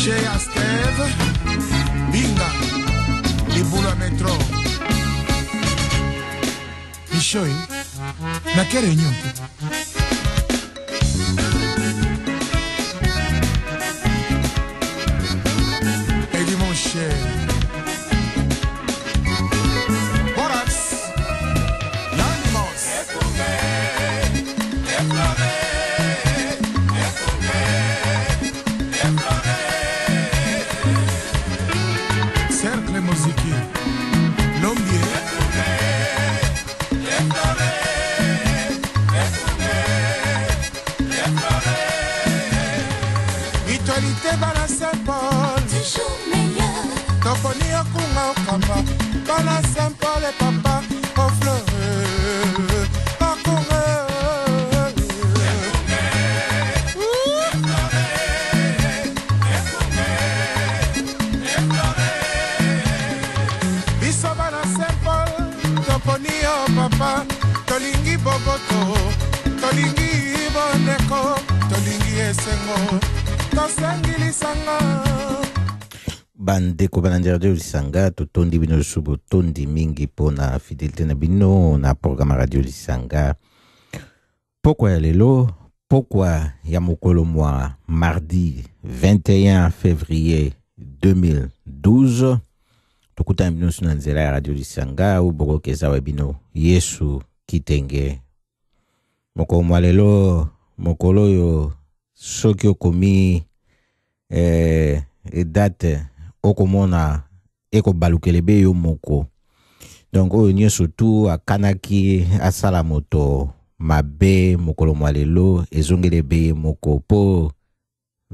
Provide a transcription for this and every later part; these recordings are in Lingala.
chez Asteve, Binga, Libula Metro. Ishoi, na quelle réunion? Et dit mon cher, Borax, l'animos. Cercle musique, l'ombier. Mutualité Bala Saint-Paul, toujours meilleur. Toponi Okunga Okamba, Bala Saint-Paul et papa, au fleur, Okunga. Biso Bala Saint-Paul, Toponi Papa, Tolingi Boboto, Tolingi Boneko, Tolingi Esengo. Bandeko bananjerde lisanga totondi bino subu tondi mingi pona fidélité na bino na programme radio lisanga. Pourquoi ya lelo? Pourquoi ya mokolo mwa mardi 21 février 2012 tokuta bino suna nzela ya radio lisanga u boko keza bino Yesu kitenge. Mokolo mwa lelo mokolo yo soki okomi date okomona eko balukelebe yo moko. Donc oyo nyonso tu akanaki asala moto mabe mokolo mwa lelo ezongelebe moko po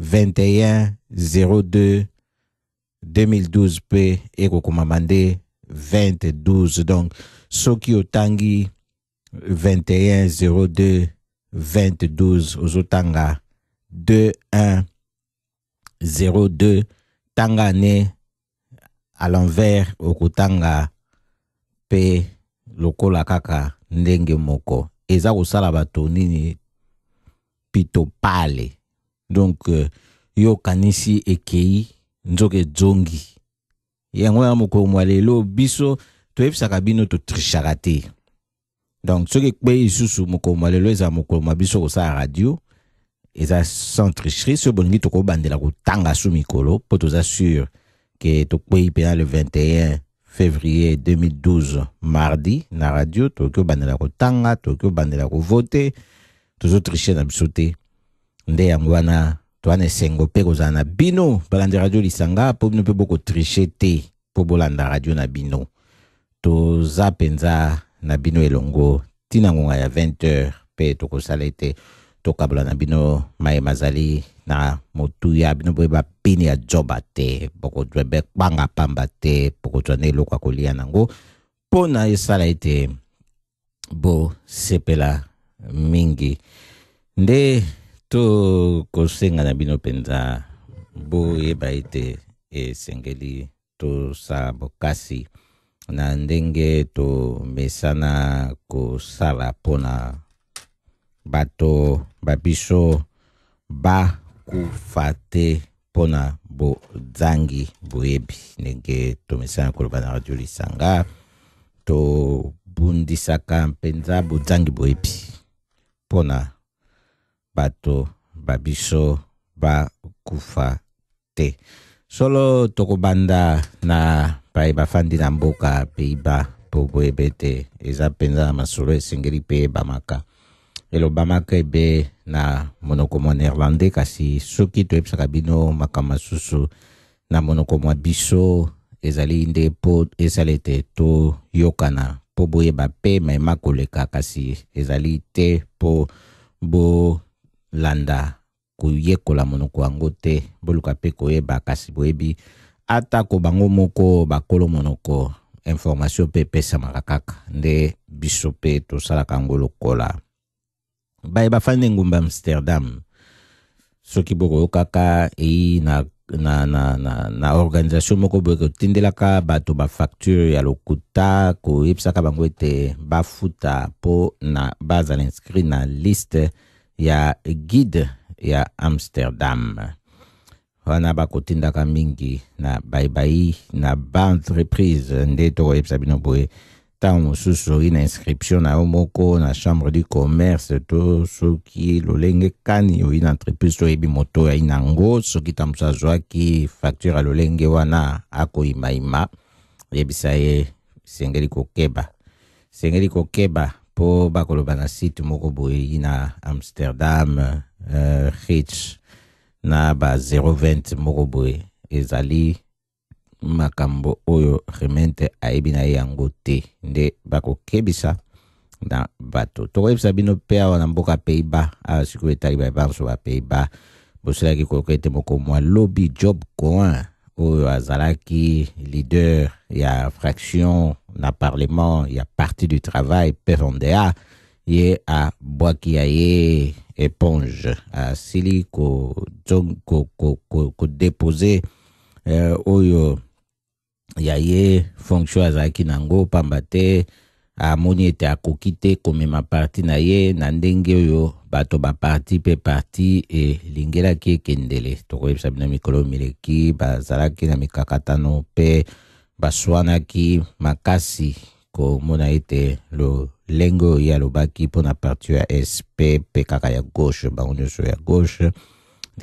21/02/2012 pe eko komamande 2012. Donc soki otangi 21/02/2012 ozotanga 21/02 tanga ne à l'envers okutanga pe lokola kaka ndenge moko eza kosala bato nini pito pale. Donc yo kanisi ekei nzoke zongi yango ya moko mwalelo biso toyebisaka bino to trishaka te. Donc soki kwe isusu moko mwalelo eza moko mabiso kosala radio eza sans tricherie. Ce bongi toko bandela kutanga sous mikolo pour tous assurer que to kwe pena le 21 février 2012 mardi na radio toko bandela kutanga toko bandela ko voter tous tricher na bisote nde yangwana to ane sengo pe kozana bino balanda radio lisanga po bino pe boko tricher te po bolanda radio na bino to zapenza na bino elongo tina ngonga ya 20h pe toko salete tokabla na bino mai mazali na motu ya bino boeba pini ya joba te boko dwebe banga pamba te boko twane lokwa kolia nango pona esala ete bo sepela mingi nde to kosenga na bino penza bo eba ete sengeli to sa bokasi na ndenge to mesana ko sala pona bato babiso ba kufate pona bo zangi boebi ndenge to mesana ko bana radio lisanga to bundisaka mpenza bo zangi boebi pona bato babiso ba kufate solo tokobanda na pai bafandi na mboka peiba po boebete eza penza masolo esengeli pe bamaka elo bamaka ebe na monoko mwa néerlandais kasi soki toyebisaka bino makambo susu na monoko mwa biso ezali nde po esalete to yokana po boyeba pe maema koleka kasi ezali te po bo landa kuyekola monoko yango te boluka pe koyeba kasi boyebi ata ko bango moko bakolo monoko information pe pesa makaka nde biso pe tosalaka ngo lokola baye bafande ngumba Amsterdam soki boko kaka na organisation moko boye tindelaka bato ba facture ya lokuta ko yebisaka bango ete bafuta po na bazala inscrit na liste ya guide ya Amsterdam. wana bakotindaka mingi na baibai na ba entreprise nde tokoyebisa bino boye ntango mosusu oyi na inscription na yo moko na chambre du commerce to soki lolenge kani oyi na entreprise toyebi moto ayi nango soki ta mosusu azwaki facture ya lolenge wana akoyimayima yebisa ye sengeli kokeba po bakoloba na site moko boye yi na Amsterdam Rich na ba 020 moko boye ezali makambo oyo remente ayebi na ye yango te nde bakokebisa na bato tokoyebisa bino mpe awa na mboka Pays-Bas awa sikoyo etali babanso ba Pays-Bas bosalaki koyoka ete moko mwa Lobby Job Cohen oyo azalaki leader ya fraction na parlement ya Parti du Travail PFNDA ye abwaki ya ye éponge asili kodepose oyo ya ye fonction azalaki nango pamba te amoni ete akoki te komema parti na ye na ndenge oyo bato baparti mpe parti elingelaki ekendele tokoyebisa bino mikolo mileki bazalaki na mikakatano mpe baswanaki makasi komona ete lolenge oyo alobaki mpona parti ya SP mpe kaka ya gauche bango nyonso ya gauche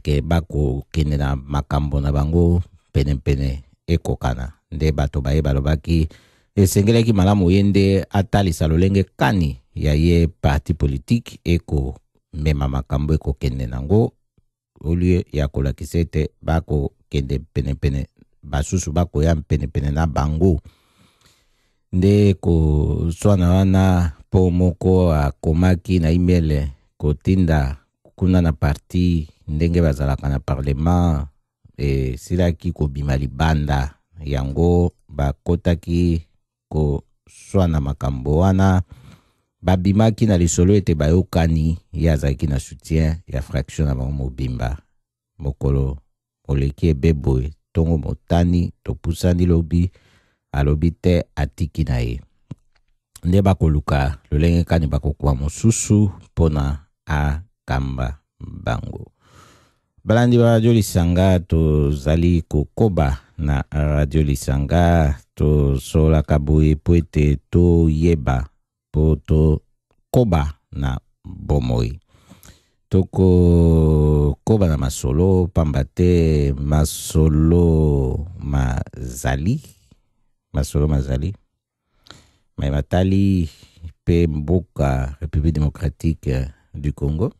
ke bakokende na makambo na bango penepene ekokana nde bato baye balobaki esengelaki malamu ye nde atalisa lolenge kani ya ye parti politique ekomema makambo ekokende nango olie ya kolakisa ete bakokende penepene basusu bakoya penepene na bango nde koswana wana po moko akomaki na email kotinda kuna na parti ndenge bazalaka na parlement silaki kobima libanda yango bakotaki koswana makambo wana babimaki na lisolo ete bayokani ye azalaki na soutien ya fraction na bango mobimba mokolo oleki ebeboye ntongo motani topusani lobi alobi te atiki na ye nde bakoluka lolenge kani bakokuwa mosusu mpona akamba bango balandi ba radio lisanga tozali kokoba na radio lisanga tosolaka boye po ete toyeba po tokoba na bomoi tokokoba na masolo pamba te masolo mazali mai matali pe mboka République démocratique du Congo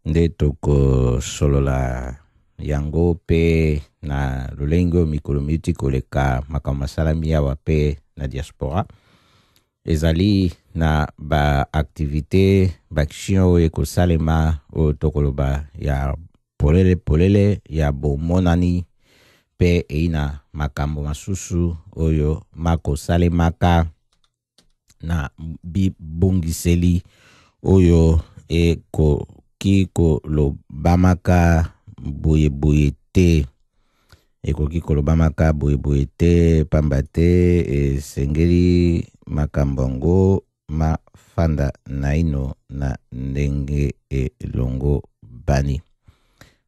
nde tokosolola yango pe na lolengo mikolo miti koleka makambo masalami awa pe na diaspora ezali na ba activité baction oyo ekosalema oyo tokoloba ya polele ya bomonani pe eina makambo masusu oyo makosalemaka na bibongiseli oyo ekoki kolobamaka boyeboye te pamba te esengeli makambo yango mafanda naino na ndenge elongo bani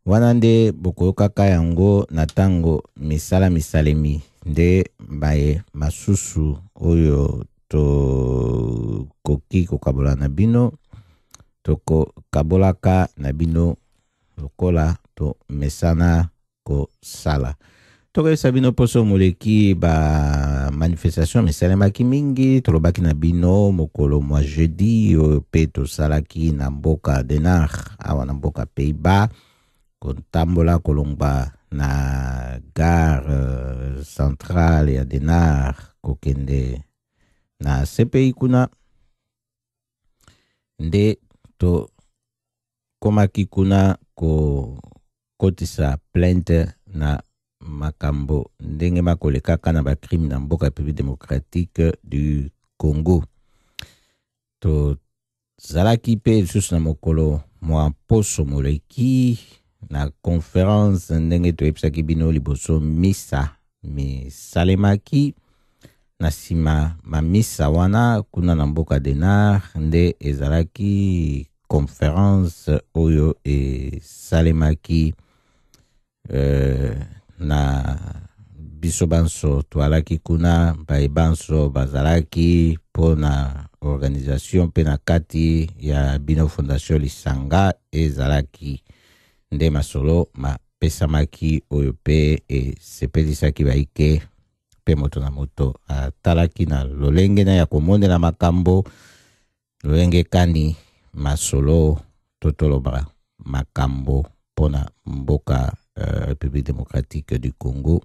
wana nde bokoyokaka yango na ntango misala misalemi nde baye masusu oyo tokoki kokabola na bino tokokabolaka na bino lokola to mesana kosala tokoyesa bino poso moleki ba manifestation misalemaki mingi tolobaki na bino mokolo mwa jeudi oyo pe tosalaki na mboka Denar awa na mboka Pays-Bas kotambola kolongba na gare centrale ya Denar kokende na CPI kuna nde to komaki kuna kotisa plainte na makambo ndenge makolekaka na bacrime na mboka République démocratique du Congo to zalaki pe lisusu na mokolo mwa poso moleki na conférence ndenge toyebisaki bino liboso misa misalemaki na nsima mamisa wana kuna na mboka Denar nde ezalaki conférence oyo esalemaki na biso banso toalaki kuna bai banso bazalaki mpo na organisation mpe na kati ya bino fondation Lisanga ezalaki nde masolo mapesamaki oyo mpe esepelisaki baike mpe moto na moto atalaki na lolenge na ya komonela makambo lolenge kani masolo totoloba makambo mpona mboka République démocratique du Congo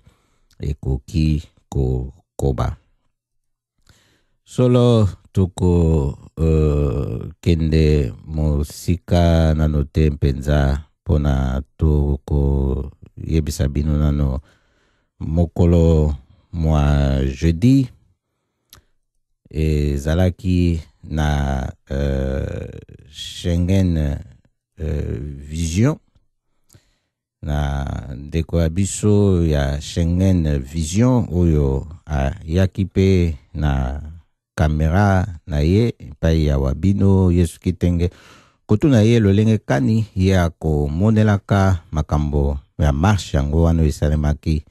ekoki kokoba solo toko kende mosika nano te mpenza mpona toko yebisa bino nano mokolo mwa jeudi ezalaki na Schengen Vision na ndeko ya biso ya Schengen Vision oyo ayaki mpe na kamera na ye epai ya wabino Yesu Kitenge kotuna ye lolenge kani ye akomonelaka makambo ya marshe yango wana esalemaki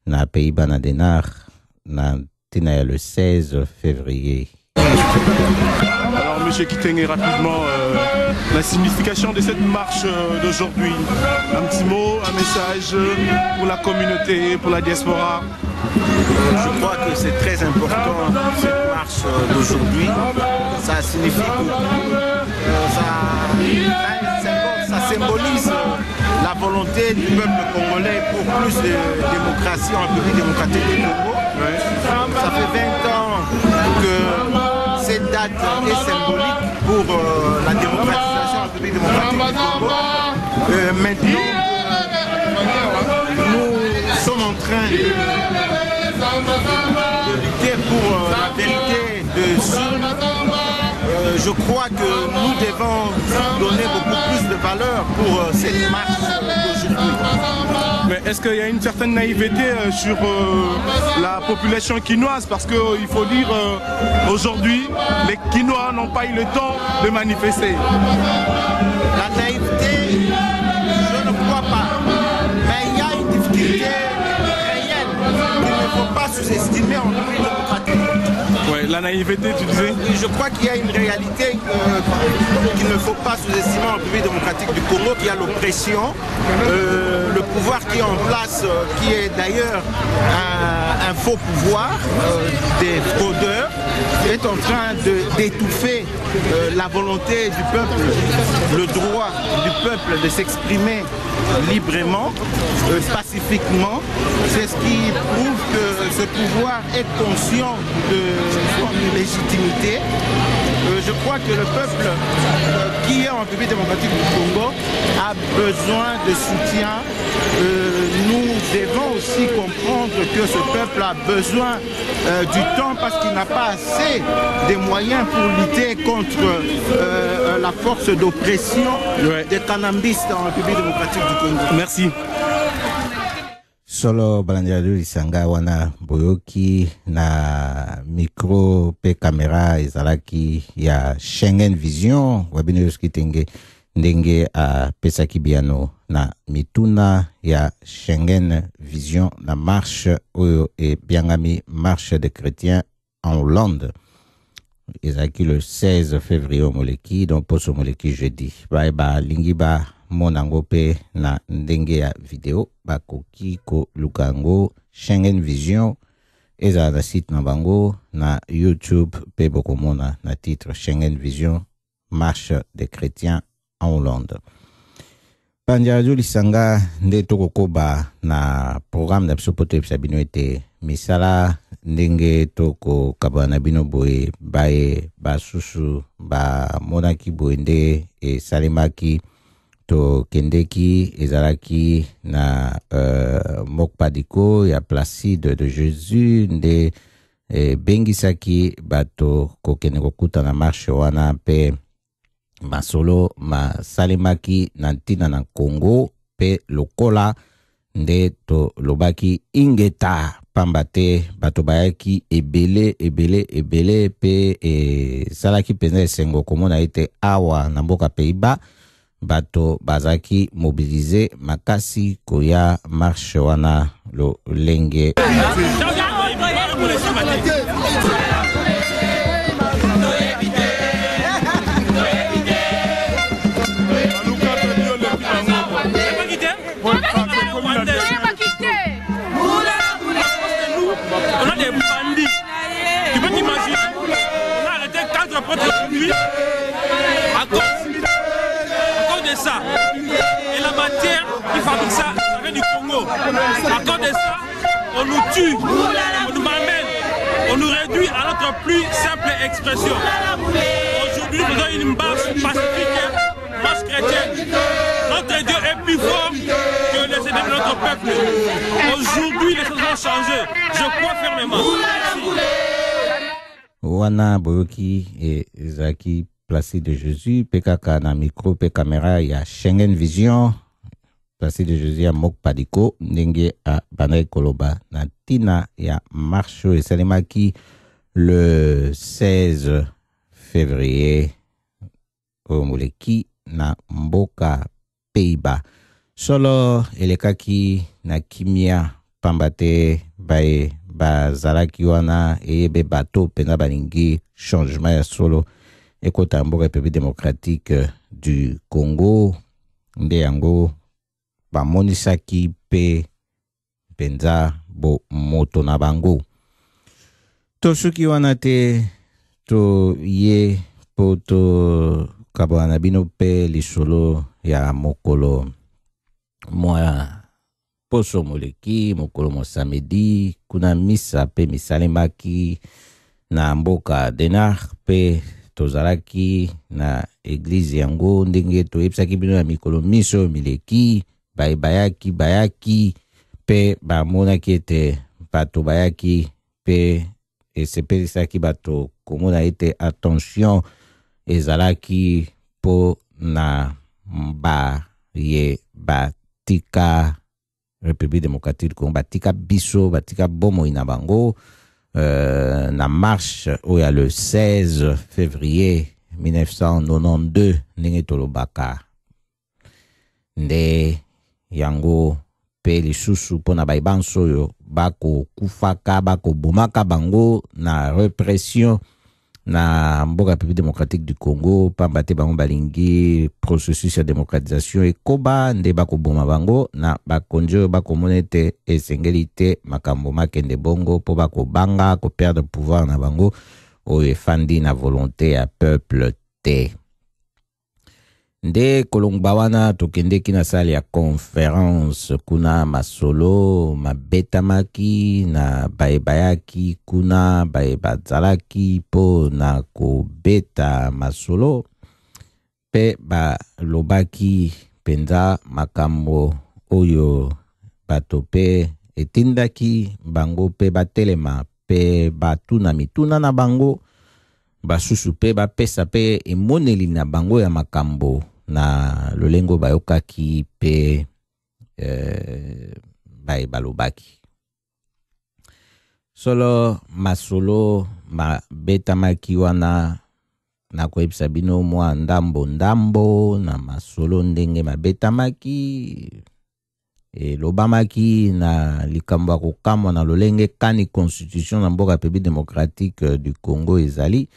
na Pays-Bas na Denar na ntina ya le 16 février. Alors, monsieur Kitenge, rapidement, la signification de cette marche d'aujourd'hui. Un petit mot, un message pour la communauté, pour la diaspora. Je crois que c'est très important, cette marche d'aujourd'hui. Ça signifie ça symbolise la volonté du peuple congolais pour plus de démocratie en République démocratique du Congo. Ouais. Ça fait 20 ans que cette date est symbolique pour la démocratisation en République démocratique du Congo. Maintenant, nous sommes en train de lutter pour la vérité dessus. Je crois que nous devons donner beaucoup plus de valeur pour cette marche d'aujourd'hui. Mais est-ce qu'il y a une certaine naïveté sur la population quinoise? Parce qu'il faut dire, aujourd'hui, les Quinois n'ont pas eu le temps de manifester. La naïveté, je ne crois pas. Mais il y a une difficulté réelle qu'il ne faut pas sous-estimer en République démocratique. Ouais, la naïveté, tu disais? Je crois qu'il y a une réalité qu'il ne faut pas sous-estimer en République démocratique du Congo, qu'il y a l'oppression, le pouvoir qui est en place, qui est d'ailleurs un faux pouvoir, des fraudeurs, est en train d'étouffer la volonté du peuple, le droit du peuple de s'exprimer librement, pacifiquement. C'est ce qui prouve que ce pouvoir est conscient de son légitimité. Je crois que le peuple qui est en République démocratique du Congo a besoin de soutien. Nous devons aussi comprendre que ce peuple a besoin du temps parce qu'il n'a pas assez de moyens pour lutter contre la force d'oppression des cannabistes en République démocratique du Congo. Merci. Solo balandiadu Lisanga wana boyoki na micro pe kamera ezalaki ya Schengen Vision wabino Yesu Kitenge ndenge a pesaki biano na mituna ya Schengen Vision na marche oyo e biangami marche des chrétiens en Hollande ezalaki le 16 février moleki donc poso moleki jeudi ba lingi ba monango pe na ndenge ya video bakoki ko lukango Schengen Vision eza na site na bango na YouTube pe bokomona na titre Schengen Vision marche des chrétiens en Hollande. Pandiadio Lisanga nde tokokoba na programme na biso poto ebisa bino ete misala ndenge toko kabana bino boye baye basusu ba monaki boye nde esalemaki to kendeki ezalaki na mokpadiko ya Placide de Jésus nde bengisaki bato kokende kokuta na marche wana pe masolo masalemaki na ntina na Congo pe lokola nde to lobaki ingeta pamba te bato bayaki ebele pe salaki penza esengo komona ete awa na mboka Pays-Bas bato bazaki mobilize makasi koya marche wana lolenge. On a des bandits. Tu peux t'imaginer, on a arrêté 4 produits à cause de ça. Et la matière qui fabrique ça, ça vient du Congo. À cause de ça, on nous tue, on nous malmène, on nous réduit à notre plus simple expression. Aujourd'hui, nous faisons une marche pacifique, marche chrétienne. Notre Dieu est plus fort que les ennemis de notre peuple. Aujourd'hui, les choses vont changer. Je crois fermement. Wana Boyoki et Zaki Placé de Jésus, PKK na micro, pe caméra, il y a Schengen Vision, Placé de Jésus à Mok Padiko, Ndenge à Banay Koloba, na Tina, il y a Marcho et Salemaki le 16 février au Mouleki, na Mboka Pays-Bas. Solo elekaki na kimia pambate bae bazalaki wana ebe bato pena balingi changement ya solo ekota mboka République démocratique du Congo nde yango bamonisaki pe penza bo moto na bango tosuki wana te to ye poto kabana bino pe lisolo ya mokolo moi poso moleki mokolo mo samedi kuna misa pe misalemaki na mboka Denar pe tozalaki na église yango ndenge toyebisaki bino na mikolo miso mileki bayaki pe bamonaki ete bato bayaki pe esepelisaki bato komona ete attention ezalaki po na ye batika République démocratique du Congo batika biso batika bomo ina bango na marche oya le 16 février 1992 ndenge tolobaka nde yango pe lisusu pona baibanso oyo bako kufaka bako bomaka bango na répression na mboka République démocratique du Congo pambate bango balingi processus ya démocratisation ekoba nde bako boma bango na bakonjo bako monete esengeli te makambo makende bongo po bako banga ko perdre pouvoir na bango oyo efandi na volonté ya peuple te nde kolongba wana tokendeki na sali ya conférence kuna masolo mabetamaki na baebayaki kuna baebazalaki po na kobeta masolo pe balobaki penza makambo oyo bato pe etindaki bango pe batelema pe batuna mituna na bango basusu pe bapesa pe emoneli na bango ya makambo na lolengo bayokaki pe balobaki solo masolo mabetamaki wana na koyebisa bino mwa ndambo na masolo ndenge mabetamaki lobamaki na likambo ya kokamwa na lolenge kani constitution na mboka République démocratique du Congo ezali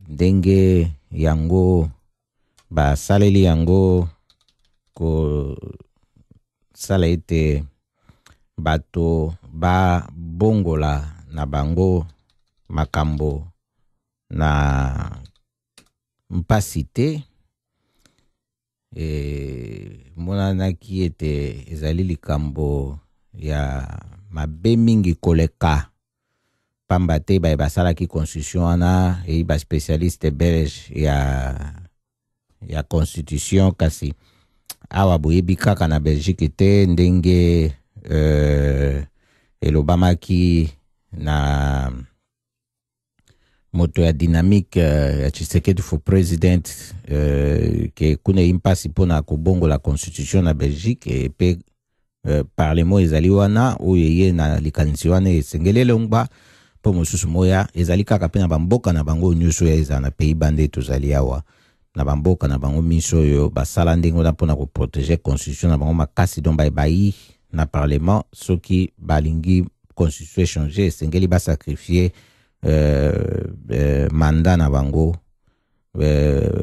ndenge yango basaleli yango ko sala ete bato babongola na bango makambo na mpasi te monanaki ete ezali likambo ya mabe mingi koleka pamba te basalaki constitution wana ba spécialiste belge ya constitution kasi awa boyebi kaka na Belgique te ndenge elobamaki na moto ya dynamique ya Tshisekedi for president ke kuna impasi pona kobongo la constitution na Belgique et pe parlement ezali wana oyo ye na likanisi wana esengelele ngba po mosusu moya ezali kaka pe na bamboka na bango nyuso ya eza na Pays-Bas nde tozali awa na bamboka na bango miso oyo basala ndenge wana mpona koprotege constitution na bango makasi don bayi na parlement soki balingi constitution échanger esengeli basacrifier mandat na bango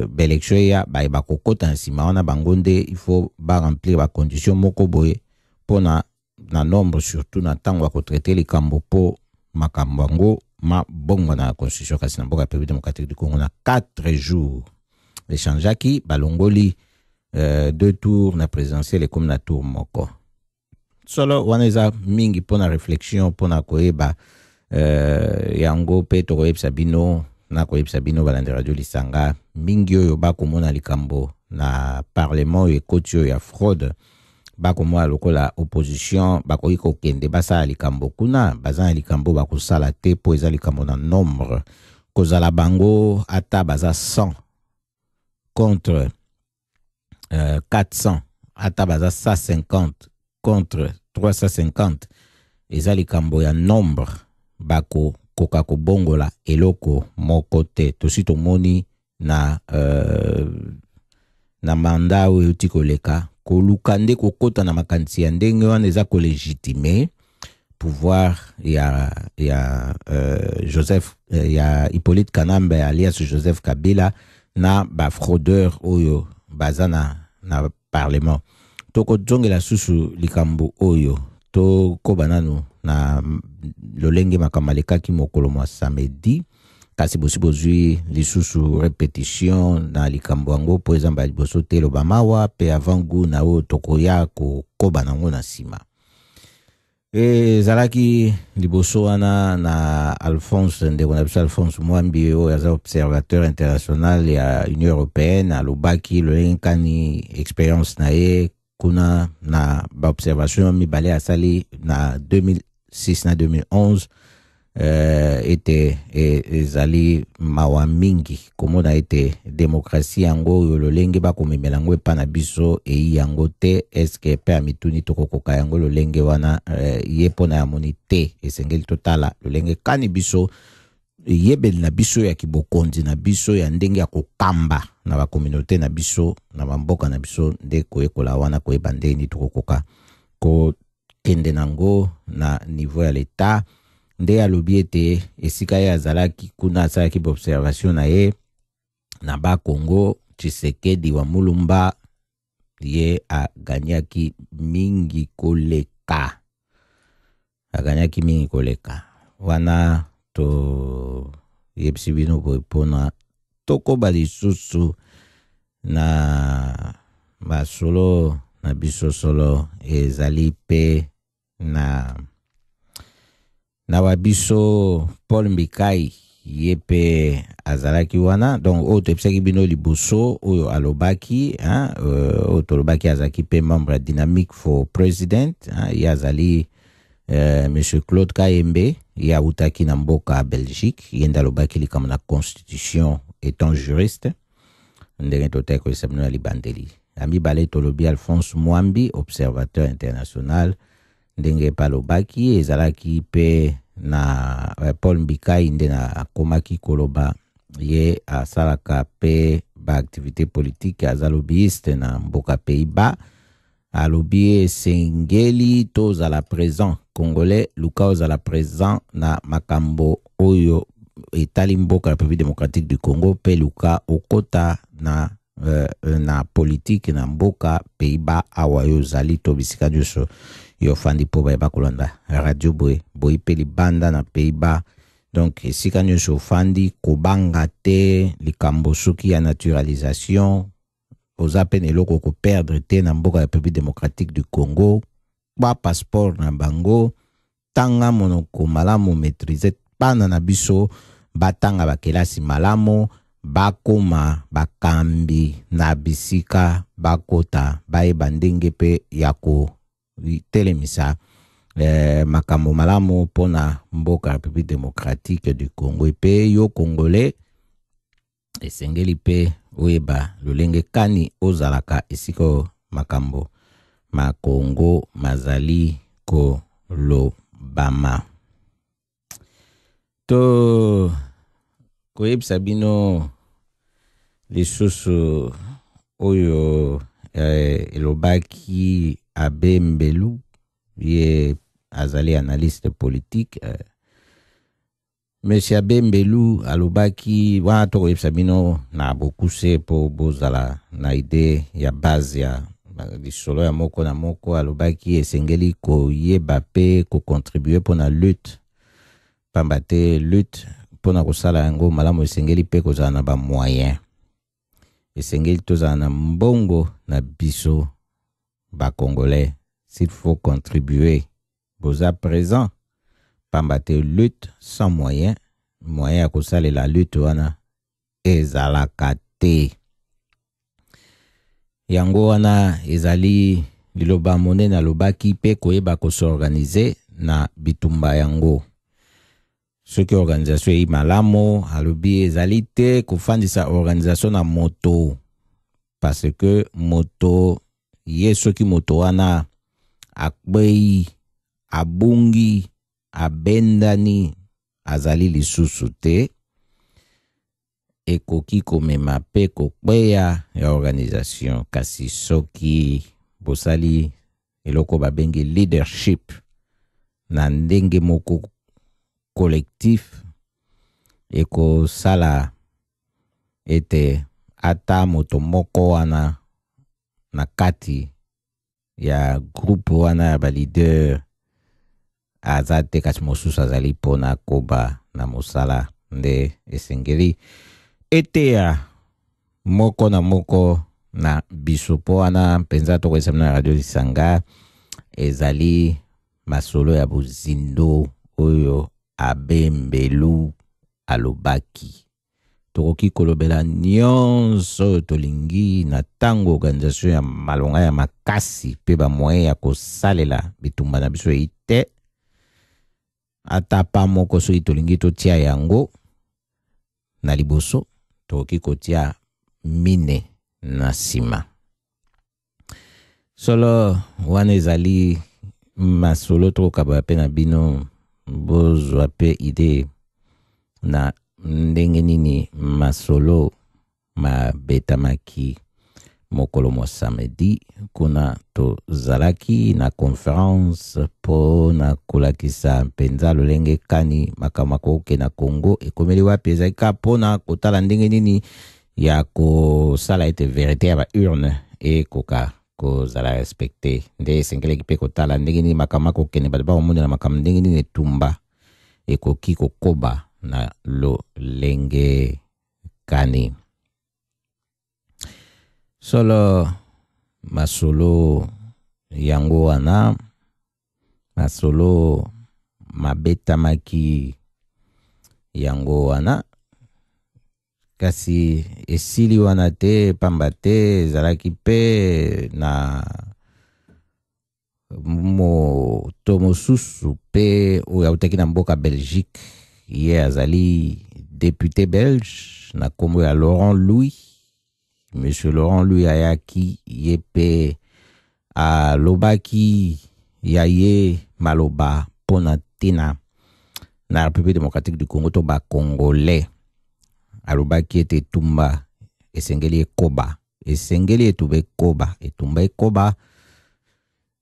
baélection ya bayeba kokota nsima wana bango nde il faut baremplir bacondition moko boye mpona na nombre surtout na ntango ya kotraite likambo mpo makambo yango mabongwa na constitution kasi na mboka ya République démocratique du Congo na 4 jours echangeaki balongoli 2 tours na présidentielle comme na tour moko solo wana eza mingi mpona réflexion mpona koyeba yango mpe tokoyebisa bino na koyebisa bino balandi radio lisanga mingi oyo bakomona likambo na parlement oyo ekoti oyo ya fraude bakomona lokola opposition bakoki kokende basala likambo kuna baza na likambo bakosala te mpo eza likambo na nombre kozala bango ata baza 100 contre 400 ata baza 150 contre 350 eza likambo ya nombre bako koka kobongola eloko moko te tosi tomoni na mandat oyo euti koleka koluka nde kokota na makanisi ya ndenge wana eza kolégitime pouvoir ya Joseph ya Hippolyte Kanambe alias Joseph Kabila na bafraudeur oyo baza na parlement tokozongela susu likambo oyo tokoba nanu na lolenge makambo alekaki mokolo mwa samedi kasi bosi bozwi lisusu répétition na likambo yango mpo ezamba liboso te eloba mawa mpe avant ngu na oyo tokoya kokoba nango na nsima ezalaki liboso wana na Alphonse ndeko na biso Alphonse Mwambi oyo aza observateur international ya Union Européenne alobaki lolenge kani expérience na ye kuna na baobservation mibale asali na 2006 na 2011 ete ezali mawa mingi komona ete demokrasi yango oyo lolenge bakomemela yango epa na biso eyi yango te eske pe ya mituni tokokoka yango lolenge wana ye mpona ya moni te esengeli totala lolenge kani biso yebeli na biso ya kibokonzi na biso ya ndenge ya kokamba na bakominote na biso na bamboka na biso nde koyekola wana koyeba ndeni tokokoka kokende nango na niveau ya l'État nde alobi ete esika ye azalaki kuna asalaki baobservation na ye na bakongo Tshisekedi wa Mulumba ye aganyaki mingi koleka wana to yebisi bino boye mpona tokoba lisusu na basolo na biso solo ezali pe na wabiso Paul Mbikai ye pe azalaki wana donc oyo toyebisaki bino liboso oyo alobaki oyo tolobaki azalaki pe membre ya Dynamic for President ye azali Monsieur Claude Kayembe ye autaki na mboka Belgique ye nde alobaki likambo na constitution étant juriste ndenge totaki koyesa bino na libandeli amibale tolobi Alphonse Mwambi observateur international ndenge palobaki ezalaki pe na Paul Mbikai nde na akomaki koloba ye asalaka pe ba activité politique aza lobbyiste na mboka Pays-Bas alobi esengeli tozala présent congolais luka ozala présent na makambo oyo etali mboka République démocratique du Congo pe luka okota na politique na mboka Pays-Bas awa yo zali to bisika nyonso yo fandi po ba kolanda radio boy pe libanda na Pays-Bas donc esika nyonso fandi kobanga te likambo soki ya naturalisation oza pe eloko ko perdre te na mboka République démocratique du Congo ba passeport na bango tanga monoko malamu maîtriser pana na biso batanga bakelasi malamu bakoma bakambi na bisika bakota bayeba ndenge pe yako telemisa makambo malamu pona mboka République démocratique du Congo pe yo congolais esengeli pe oyeba lolenge kani ozalaka esiko makambo makongo mazali ko lobama to koyebisa bino lisusu oyo elobaki Abe Mbelu ye azali analyste politique. Monsieur Abe Mbelu alobaki wana tokoyebisa bino na bokuse po bozala na ide ya base ya lisolo ya moko na moko. Alobaki esengeli koyeba pe kocontribue mpona lutte, pamba te lutte mpona kosala yango malamu esengeli pe kozala na bamoyen, esengeli tozala na mbongo na biso bakongolais. S'il faut contribuer, boza présent, pamba te lutte sans moyen, moyen ya kosalela lutte wana ezalaka te. Yango wana ezali liloba monene alobaki pe koyeba kosorganize na bitumba yango. Soki organisation yi malamu alobi ezali te kofandisa organisation na moto, parce que moto ye soki moto wana akbei abungi abendani azali lisusu te, ekoki komema pe kokweya ya organisation. Kasi soki bosali eloko babengi leadership na ndenge moko collectif, ekosala ete ata moto moko wana na kati ya groupe wana ya ba leader aza te kasi mosusu azali pona koba na mosala. Nde esengeli ete ya moko na moko na biso po wana mpenza tokoyesa na radio Lisanga ezali masolo ya bozindo oyo Abe Mbelu alobaki. Tokoki kolobela nyonso tolingi na tango organisation ya malonga ya makasi pe ba moyen ya kosalela bitumba na biso ite, ata pa moko soki tolingi totia yango na liboso, tokoki kotia mine na sima. Solo wana ezali masolo tokokaba pe na bino bozwa pe ide na ndenge nini masolo mabetamaki mokolo mo samedi kuna tozalaki na conference po na kolakisa mpenza lolenge kani makamako ke na Congo ekomeli wapi ezalika po na kotala ndenge nini ya kosala ete verite ya ba urne ekoka kozala respecte. Nde esengeli pe kotala ndenge nini makamako kene bato bakomona na makambo ndenge nini etumba ekoki kokoba na lolenge kani. Solo masolo yango wana masolo mabetamaki yango wana, kasi esili wana te, pamba te ezalaki pe na moto mosusu pe oyo autaki na mboka Belgique, ye azali député belge na kombo ya Laurent Louis. Monsieur Laurent Louis ayaki ye pe alobaki ya ye maloba pona tina na République démocratique du Congo to ba Congolais. Alobaki ete tumba esengeli ekoba, esengeli etube koba, etumba ekoba.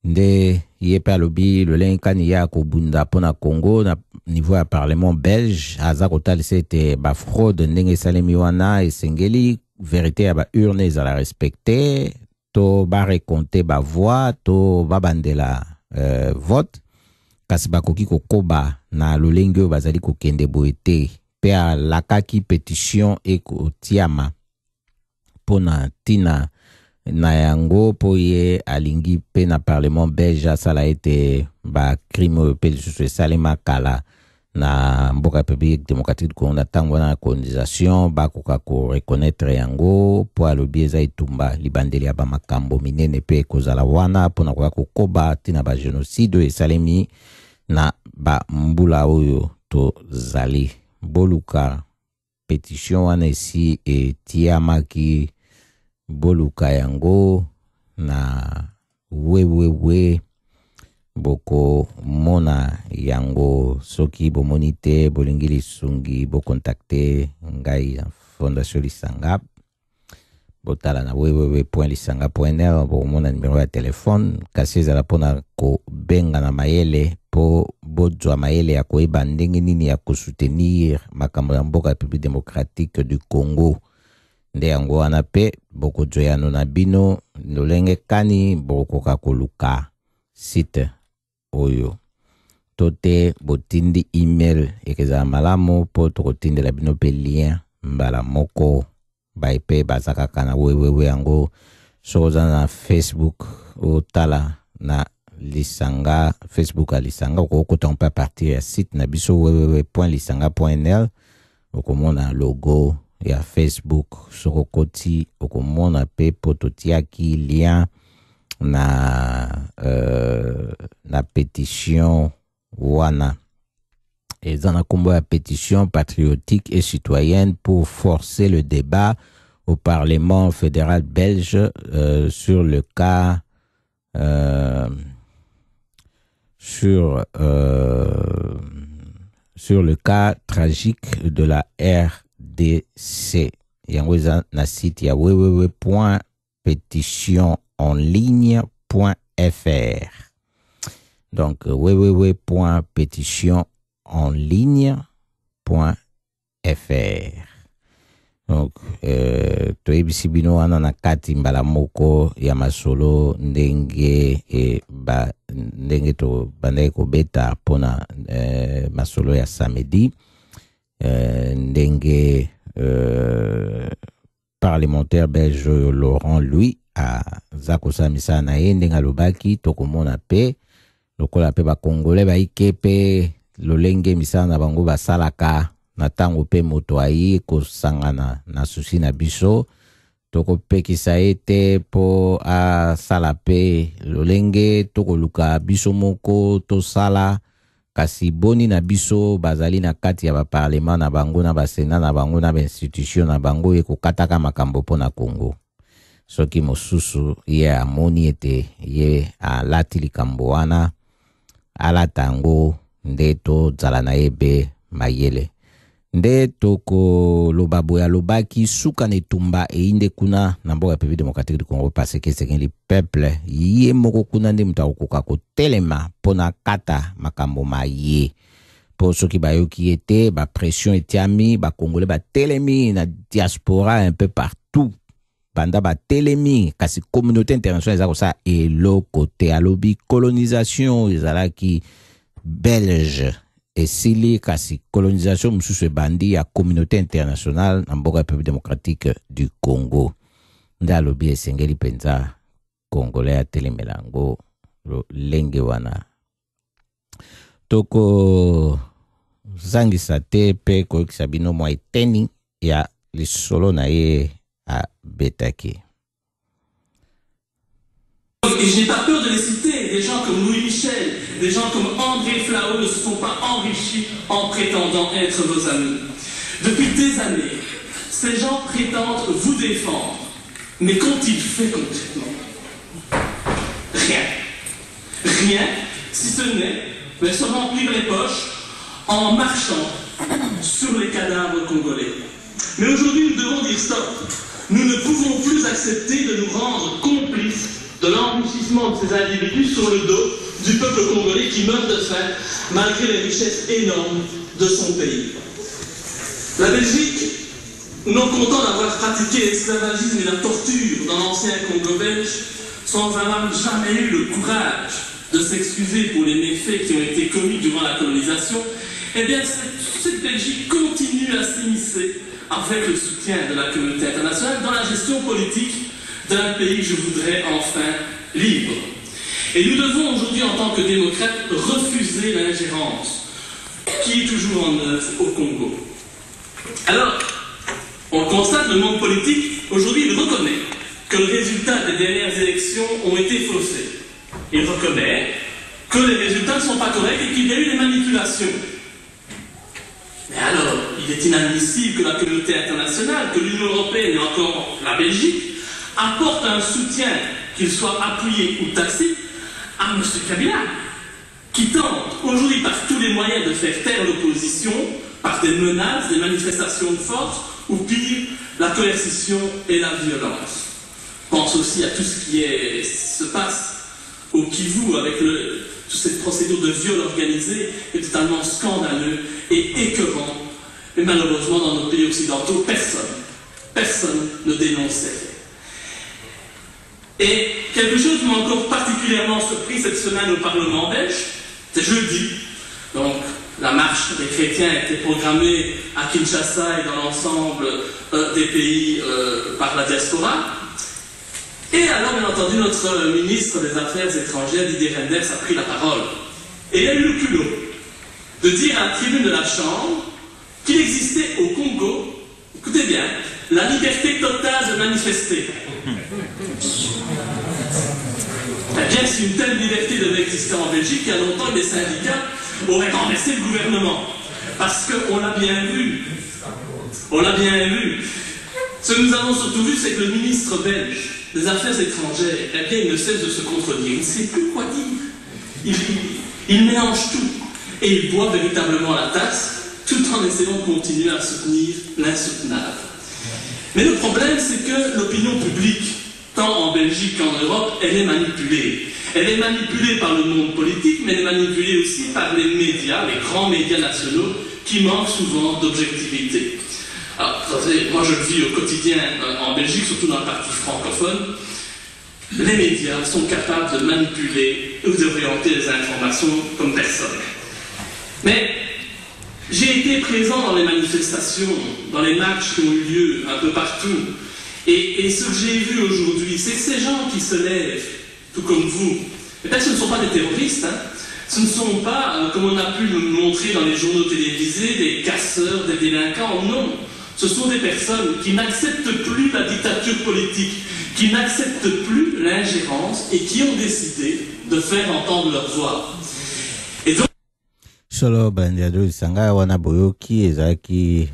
Nde ye pe alobi lolenge kani ya kobunda pona Congo na niveau ya parlement belge aza kotalisa ete ba fraude ndenge esalemi wana esengeli vérité ya ba urne ezala respecté, to ba reconte ba voix, to ba bandela vote, kasi bakoki kokoba na lolenge oyo bazali kokende boye te. Pe alakaki pétition ekotiama pona tina na yango po ye alingi pe na parlement belge asala ete ba crime oyo pe lisusu esalema kala na mboka République démocratique du Congo na tango na colonisation bakoka ko reconnaître yango po alobi eza etumba libandeli ya ba makambo minene pe kozala wana pona kokoba tina ba génocide esalemi na ba mbula oyo to zali. Boluka pétition wana esi etiamaki boluka yango na we boko mona yango soki bomoni te bolingi lisungi bokontakte ngai Fondation Lisanga botala na www.lisanga.nl pour mon numéro de téléphone kasi ezala pona ko benga na mayele po bozwa mayele ya koyeba ndenge nini ya kosoutenir makambo ya mboka République démocratique du Congo nde yango wana pe bokozoyano na bino lolenge kani bokoka koluka site oyo tote botindi email ekezala malamu po tokotindela bino pe lien mbala moko baipe bazakaka na wewewe yango soza na Facebook otala na Lisanga Facebook a Lisanga okokota mpe partir ya site na biso www.lisanga.nl okomona logo ya Facebook sokokoti okomona pe pototiaki lien na pétition wana eza na kombo ya pétition patriotique et citoyenne pour forcer le débat au Parlement fédéral belge sur le cas sur le cas tragique de la RDC. Yango eza na site ya www.petitionenligne.fr. Donc www.petitionenligne.fr. Donc toyebisi bino wana na kati mbala moko ya masolo ndenge ndenge to bandai kobeta pona masolo ya samedi ndenge parlementaire belge Laurent Louis a zakosa misa na ye ndenge alobaki tokomona pe lokola pe ba Congolais ba ikepe lolenge misa na bango basalaka na tango pe moto ayi kosangana na susi na biso tokopekisa ete po asala pe lolenge tokoluka biso moko tosala kasi boni na biso bazali na kati ya ba parlement na bango na ba sénat na bango na ba institution na bango ekokataka makambo po na Congo soki mosusu ye amoni ete ye alati likambo wana alatango nde tozala na yebe mayele nde toko lobabo ya lobaki suka netumba einde kuna na mboka République démocratique du Congo parce que c'est le peuple ye moko kuna nde muta okoka kotelema pona kata makambo maye po soki bayoki ete ba pression etiami ba Congolais ba telemi na diaspora un peu partout banda ba telemi kasi communauté internationale za kosa eloko te alobi colonisation ezalaki belge esili kasi colonisation mususu bandi ya communauté internationale na mboka République démocratique du Congo nde alobi esengeli penza Congolais atelemelango lenge wana toko zangisa te pe koyokisa bino mwa eteni ya lisolo na ye a betaki. Et je n'ai pas peur de les citer, des gens comme Louis Michel, des gens comme André Flao ne se sont pas enrichis en prétendant être vos amis. Depuis des années, ces gens prétendent vous défendre. Mais qu'ont-ils fait concrètement? Rien. Rien, si ce n'est se remplir les poches en marchant sur les cadavres congolais. Mais aujourd'hui, nous devons dire stop. Nous ne pouvons plus accepter de nous rendre complices de l'enrichissement de ces individus sur le dos du peuple congolais qui meurt de faim malgré les richesses énormes de son pays. La Belgique, non content d'avoir pratiqué l'esclavagisme et la torture dans l'ancien Congo belge, sans avoir jamais eu le courage de s'excuser pour les méfaits qui ont été commis durant la colonisation, eh bien cette Belgique continue à s'immiscer avec le soutien de la communauté internationale dans la gestion politique d'un pays que je voudrais enfin libre. Et nous devons aujourd'hui, en tant que démocrates, refuser l'ingérence qui est toujours en œuvre au Congo. Alors, on constate, le monde politique, aujourd'hui, il reconnaît que le résultat des dernières élections ont été faussés. Il reconnaît que les résultats ne sont pas corrects et qu'il y a eu des manipulations. Mais alors, il est inadmissible que la communauté internationale, que l'Union européenne et encore la Belgique apportent un soutien, qu'il soit appuyé ou tacite, à M. Kabila, qui tente aujourd'hui par tous les moyens de faire taire l'opposition, par des menaces, des manifestations de force, ou pire, la coercition et la violence. Pense aussi à tout ce qui se passe au Kivu avec toute cette procédure de viol organisé qui est totalement scandaleux et écœurant. Mais malheureusement, dans nos pays occidentaux, personne ne dénonçait. Et quelque chose m'a encore particulièrement surpris cette semaine au Parlement belge, c'est jeudi. Donc, la marche des chrétiens était programmée à Kinshasa et dans l'ensemble des pays par la diaspora. Et alors, bien entendu, notre ministre des Affaires étrangères, Didier Reynders, a pris la parole. Et il a eu le culot de dire à la tribune de la Chambre qu'il existait au Congo, écoutez bien, la liberté totale de manifester. Eh bien, si une telle liberté devait exister en Belgique, il y a longtemps les syndicats auraient renversé le gouvernement. Parce qu'on l'a bien vu. On l'a bien vu. Ce que nous avons surtout vu, c'est que le ministre belge des Affaires étrangères, eh bien, il ne cesse de se contredire. Il ne sait plus quoi dire. Il mélange tout. Et il boit véritablement la tasse, tout en essayant de continuer à soutenir l'insoutenable. Mais le problème, c'est que l'opinion publique, tant en Belgique qu'en Europe, elle est manipulée. Elle est manipulée par le monde politique, mais elle est manipulée aussi par les médias, les grands médias nationaux, qui manquent souvent d'objectivité. Alors, moi je le vis au quotidien en Belgique, surtout dans la partie francophone. Les médias sont capables de manipuler ou d'orienter les informations comme personne. Mais j'ai été présent dans les manifestations, dans les marches qui ont eu lieu un peu partout. Et ce que j'ai vu aujourd'hui, c'est que ces gens qui se lèvent, tout comme vous, ce ne sont pas des terroristes, hein. Ce ne sont pas, comme on a pu le montrer dans les journaux télévisés, des casseurs, des délinquants, non. Ce sont des personnes qui n'acceptent plus la dictature politique, qui n'acceptent plus l'ingérence et qui ont décidé de faire entendre leur voix. Et donc, Solo Bandiado Sanga wana boyoki ezaki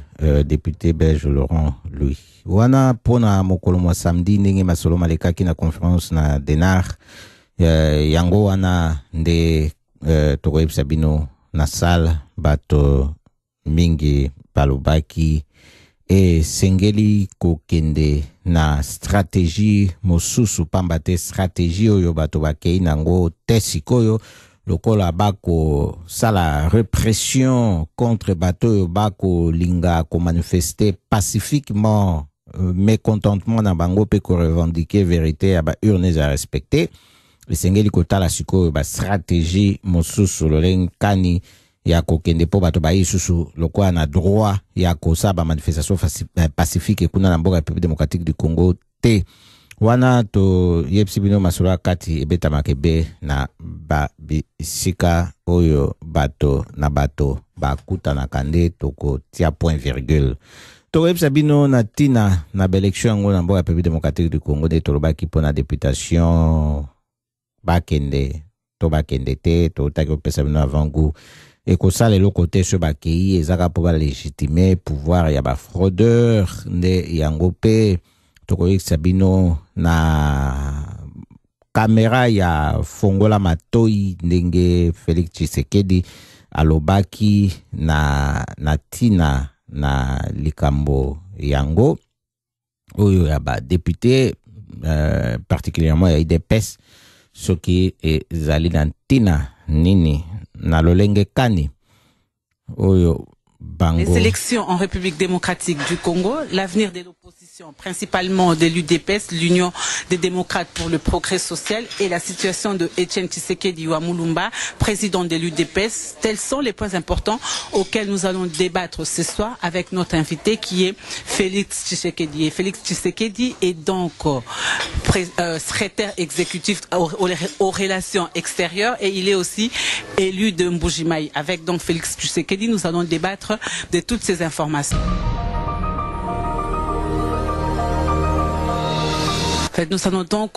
député belge Laurent Louis. Wana pona mokolo mwa samedi ndenge masolo malekaki na conférence na Denar yango wana nde tokoyebisa bino na salle bato mingi balobaki e sengeli kokende na stratégie mosusu pamba te stratégie oyo bato bakei nango te sikoyo lokola bako sala répression contre bato oyo bako linga ko manifester pacifiquement mécontentement na bango pe ko revendiquer vérité à ba urnes à respecter esengeli kotala sikoyo ba stratégie mosusu loleng kani ya kokende po bato ba isusu lokola na droit ya kosa ba manifestation pacifique kuna na mboka République démocratique du Congo te wana to yepsibino masura kati ebeta makebe na ba bisika oyo bato na bato ba kuta na kande toko tia point virgule to yepsibino na tina na élection ngo na mboka République démocratique du Congo de tolobaki pona députation bakende to bakende te to taki pesa bino avant goût et que ça les côté ce bakei ezaka pour légitimer pouvoir ya ba fraudeur ne yangope tokoyi sabino na caméra ya fongola matoi ndenge Félix Tshisekedi alobaki na tina na likambo yango oyo ya ba député particulièrement ya IDPS ce qui est zali na tina nini na lolenge kani oyo bango. Les élections en République démocratique du Congo, l'avenir de l'opposition, principalement de l'UDPS, l'Union des démocrates pour le progrès social, et la situation de Etienne Tshisekedi Wamulumba, président de l'UDPS, tels sont les points importants auxquels nous allons débattre ce soir avec notre invité qui est Félix Tshisekedi. Et Félix Tshisekedi est donc secrétaire exécutif aux relations extérieures et il est aussi élu de Mbujimayi. Avec donc Félix Tshisekedi, nous allons débattre de toutes ces informations. Nous allons donc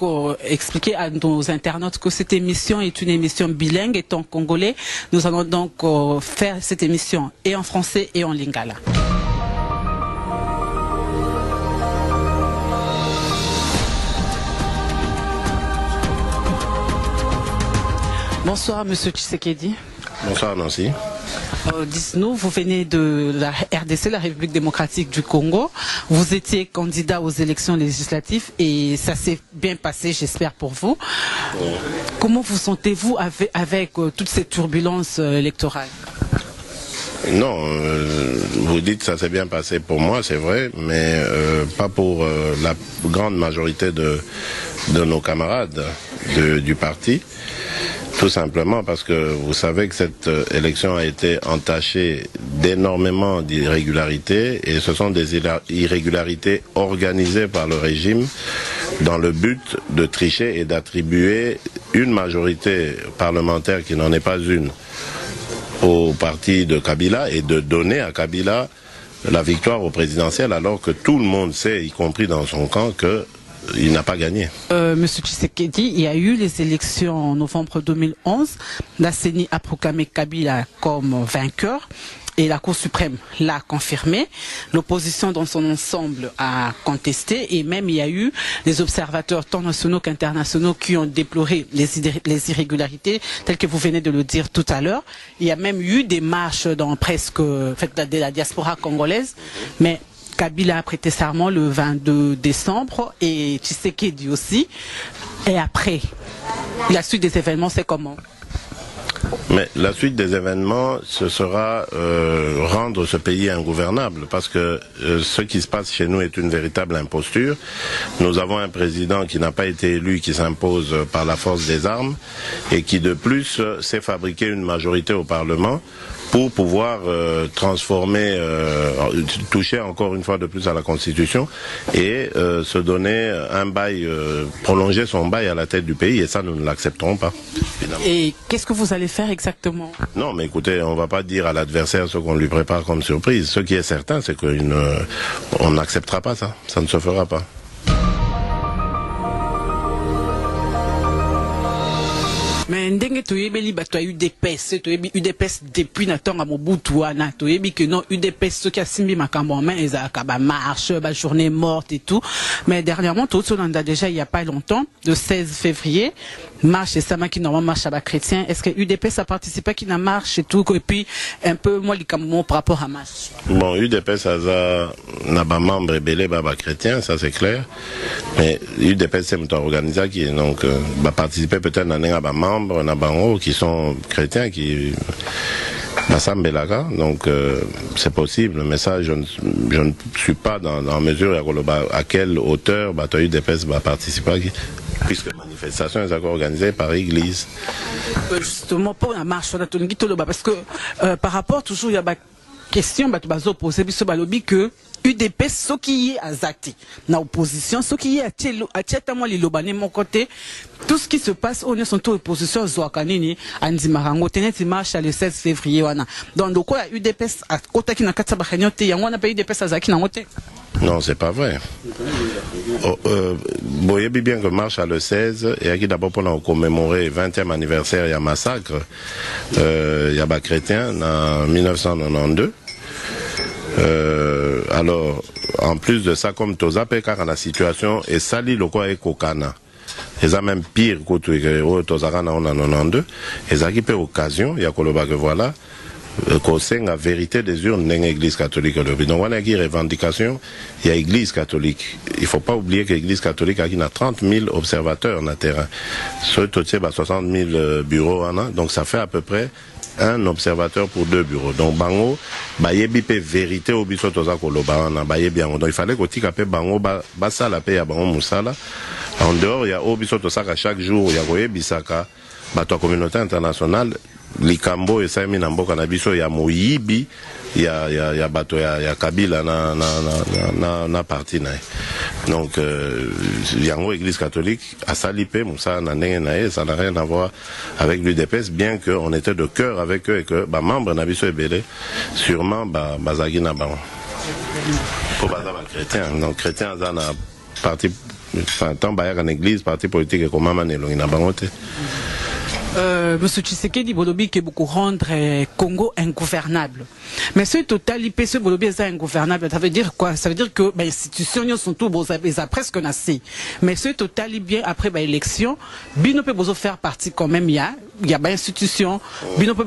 expliquer à nos internautes que cette émission est une émission bilingue étant congolais. Nous allons donc faire cette émission et en français et en lingala. Bonsoir Monsieur Tshisekedi. Bonsoir Nancy. Dites-nous, vous venez de la RDC, la République démocratique du Congo. Vous étiez candidat aux élections législatives et ça s'est bien passé, j'espère, pour vous. Comment vous sentez-vous avec toutes ces turbulences électorales? Non, vous dites que ça s'est bien passé pour moi, c'est vrai, mais pas pour la grande majorité de nos camarades du parti. Tout simplement parce que vous savez que cette élection a été entachée d'énormément d'irrégularités et ce sont des irrégularités organisées par le régime dans le but de tricher et d'attribuer une majorité parlementaire qui n'en est pas une au parti de Kabila et de donner à Kabila la victoire au présidentiel alors que tout le monde sait, y compris dans son camp, qu'il n'a pas gagné. Monsieur Tshisekedi, il y a eu les élections en novembre 2011. La CENI a proclamé Kabila comme vainqueur et la Cour suprême l'a confirmé. L'opposition dans son ensemble a contesté et même il y a eu des observateurs tant nationaux qu'internationaux qui ont déploré les irrégularités telles que vous venez de le dire tout à l'heure. Il y a même eu des marches dans presque de la diaspora congolaise, mais Kabila a prêté serment le 22 décembre et Tshisekedi aussi. Et après, la suite des événements, c'est comment? Mais la suite des événements, ce sera rendre ce pays ingouvernable, parce que ce qui se passe chez nous est une véritable imposture. Nous avons un président qui n'a pas été élu, qui s'impose par la force des armes, et qui de plus sait fabriquer une majorité au Parlement pour pouvoir transformer, toucher encore une fois de plus à la Constitution et se donner un bail, prolonger son bail à la tête du pays, et ça nous ne l'accepterons pas. Évidemment. Et qu'est-ce que vous allez faire exactement? Non, mais écoutez, on ne va pas dire à l'adversaire ce qu'on lui prépare comme surprise. Ce qui est certain, c'est qu'on n'acceptera pas ça. Ça ne se fera pas. Mais ndenge toyebeli bato ya UDPS, toyebi UDPS depuis na tonga Mobutu wana, toyebi que non UDPS soki asimbi makambo en main ezalaka ba marche, ba journée morte et tout. Mais dernièrement, tout on a déjà il y a pas longtemps, le 16 février, marche et ça qui normalement marche à ba chrétien. Est-ce que UDPS a participé qui na marche et tout et puis un peu moi likambo par rapport à marche? Bon, UDPS a na ba membre belé ba chrétien, ça c'est clair. Mais UDPS c'est un organisation qui donc va participer peut-être dans un membre qui sont chrétiens qui donc c'est possible, mais ça je ne suis pas dans mesure à quelle hauteur UDPS va participer, puisque la manifestation est organisée par l'église. Justement pour la marche parce que par rapport toujours il y a des questions posées que UDPS ce qui est azati na opposition ce qui est atiata moi lilobane mon côté tout ce qui se passe on est son opposition zoakanini andimarango teneti marche le 16 février wana donc quoi UDPS a kotaki na katsa ba réunion te yango na pa UDPS azaki na ngote. Non, c'est pas vrai. Voyez bien que marche à le 16 et qui d'abord pour commémorer 20e anniversaire il y a massacre il y a ba chrétien en 1992. Alors, en plus de ça, comme Tozape, car la situation est sali le quoi est Kokana. Et ça même pire que Tozarana en 92. Et ça qui peut occasion, il y a que voilà, qu'on sait la vérité des urnes dans l'église catholique. Donc, on a une revendication, il y a l'église catholique. Il ne faut pas oublier que l'église catholique a 30 000 observateurs dans le terrain. Sur tout 60 000 bureaux, donc ça fait à peu près un observateur pour 2 bureaux. Donc bango bayebi pe vérité au biso toza koloba na bayebi yango. Donc il fallait que tika pe bango ba sala pe ya bango musala. En dehors il y a au biso toza chaque jour il y a koyebi saka bato communauté internationale likambo esami na mboka na biso ya moyibi ya bato ya Kabila na parti na. Donc yango église catholique a salipé Moussa na ndenge ça n'a rien à voir avec l'UDPS, bien que on était de cœur avec eux et que ba membre na biso ebele sûrement bazaki na bango pour ba chrétien. Donc chrétien za na parti enfin tant ba ya en église parti politique comme maman nelongi na bango te. Monsieur Tshisekedi Bolobi qui beaucoup rendre Congo ingouvernable. Mais ce total IP ce Bolobi est ingouvernable, ça veut dire quoi? Ça veut dire que les institutions sont tout presque nassé. Mais ce total bien après élection, Bino peut faire partie quand même il y a des institutions, Bino peut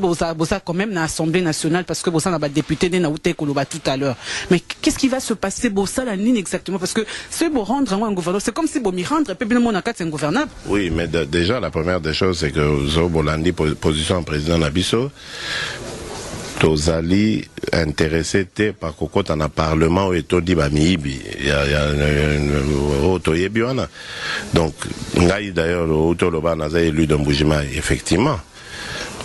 quand même dans l'Assemblée nationale parce que Bossa n'a pas député des Naouté Koloba tout à l'heure. Mais qu'est-ce qui va se passer Bossa la ligne exactement? Parce que ce beau rendre un gouvernement, c'est comme si Bomi rendre et Bino Monacat c'est ingouvernable. Oui, mais déjà la première des choses c'est que Zobolandi position président Nabiso tozali intéressé par kokot dans le parlement et tout dit bamiibi il y a otoyebiwana donc ngai d'ailleurs autoloba naza élu de Mbujimai effectivement.